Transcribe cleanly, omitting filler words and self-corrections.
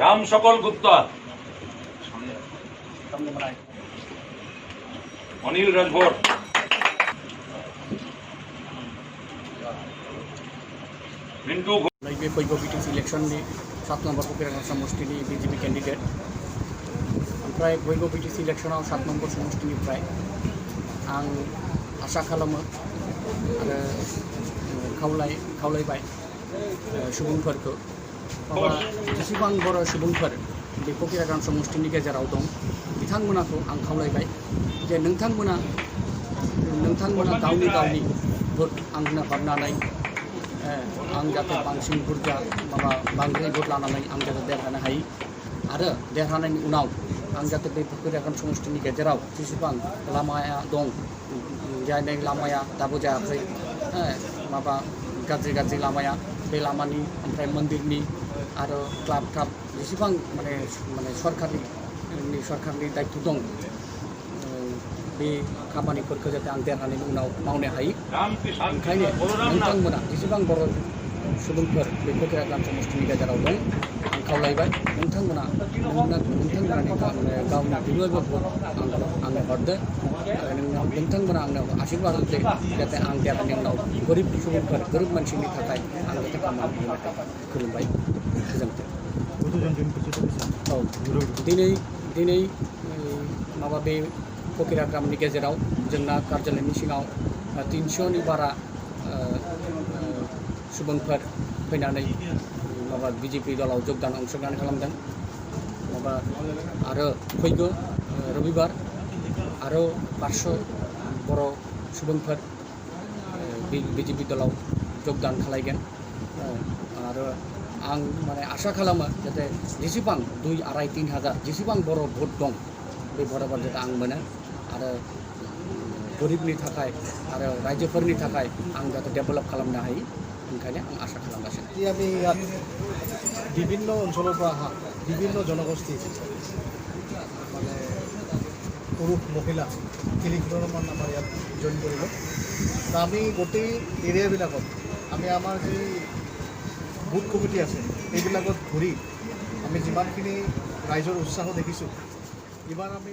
রাম সকল গুপ্তা, অনিল রাজভর, मिंटू नैबे फैगौ बिटिसि इलेक्शननि 7 नम्बर ककिरागाव समष्टिनि बिजेपि केन्डिडेट ओमफ्राय फैगौ बिटिसि इलेक्शनाव 7 नम्बर समष्टिनिफ्राय आं आसा खालामो आरो खावलायबाय सुबुंफोरखौ माबा जेसेबां बर' सुबुंफोर बे ककिरागाव समष्टिनि गेजेराव दं बिथांमोनाखौ आं खावलायबाय जे नोंथांमोना गावनि भोट आंनो हरनानै आं जाहाथे बांसिन बुरजा माबा बांद्राय भोट लानानै आं जाहाथे देरहानो हायो आरो देरहानायनि उनाव आं जाहाथे बे ककिरागाव समष्टिनि गेजेराव जेसेबां लामाया दं जाय लामाया दाबो जायाखै माबा गाज्रि लामाया बे लामानि ओमफ्राय मन्दिरनि आरो क्लाब जेसेबां माने सरकारनि दायित्व दं बे खामानिफोरखौ जाहाथे आं देरहानायनि उनाव मावनो हायो ओंखायनो नोंथांमोना जेसेबां बर' सुबुंफोर बे ककिरागाव समष्टिनि गेजेराव दं आं खावलायबाय नोंथांमोना गावनि बिबायबो भोट आंनो हरदो नोंथांमोना आंनो आशीर्बाद होदो जाहाथे आं देरहानायनि उनाव गोरिब सुबुंफोर गोरिब मानसिनि थाखाय आं जाहाथे खामानि मावनो हायो खुलुमबाय गोजोन्थों। औ दिनै माबा बे ककिरागावनि गेजेराव जोंना कार्यालयनि सिङाव 300नि बारा सुबुंफोर फैनानै माबा बिजेपि दलाव अंशग्रहण खालामदों माबा आरो फैगौ रबिबार आरो 500 बर' सुबुंफोर बिजेपि दलाव जगदान खालायगोन आरो आं माने आसा खालामो जाहाथे जेसेबां 2-2.5-3 हाजार जेसेबां बर' भोट दं बे भोट जाहाथे आं मोनो आरो गरिबनि थाखाय आरो रायजोफोरनि थाखाय आं जाहाथे डेभेलप खालामनो हायो ओंखायनो आं आसा खालामगासिनो। আমি ইয়াত বিভিন্ন অঞ্চলৰ পৰা অহা বিভিন্ন জনগোষ্ঠী মানে পুৰুষ মহিলা 30ঘৰমান আমাৰ ইয়াত জইন কৰিব। আমি গোটেই এৰিয়াবিলাকত আমি আমাৰ যি বুথ কমিটি আছে এইবিলাকত ঘূৰি আমি যিমানখিনি ৰাইজৰ উৎসাহ দেখিছোঁ ইমান আমি